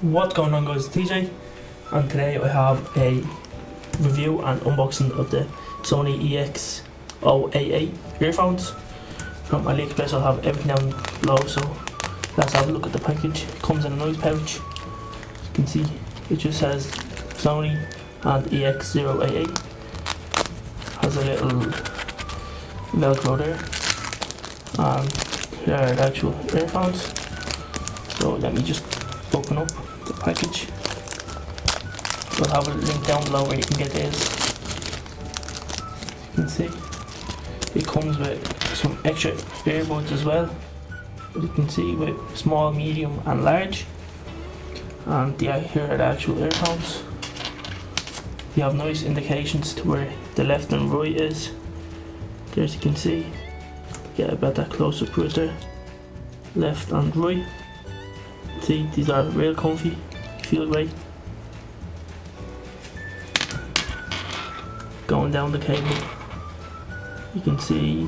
What's going on, guys? TJ, and today I have a review and unboxing of the Sony Ex-088 earphones from Aliexpress. I'll have everything down below, so let's have a look at the package. It comes in a nice pouch. As you can see, it just says Sony and Ex-088. Has a little velcro there, and here are the actual earphones. So let me just open up the package. I'll have a link down below where you can get this. You can see it comes with some extra earbuds as well, as you can see, with small, medium and large. And here are the actual earphones. You have nice indications to where the left and right is there, as you can see. Get a better close up right there, left and right. See, these are real comfy, feel great. Going down the cable, you can see,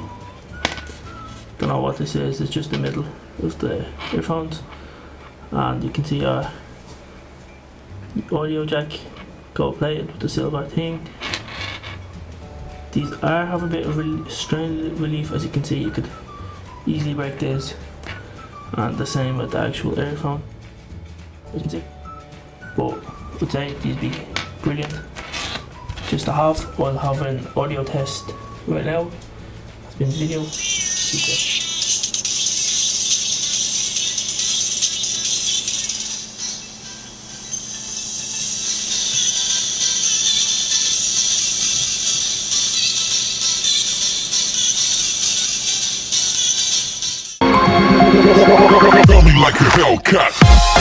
don't know what this is, it's just the middle of the earphones, and you can see our audio jack, gold plated with the silver thing. These have a bit of strain relief, as you can see. You could easily break this, and the same with the actual earphone, as you can see. But I would say these be brilliant just to have. I'll have an audio test right now. It's been video. Tell me like a Hellcat.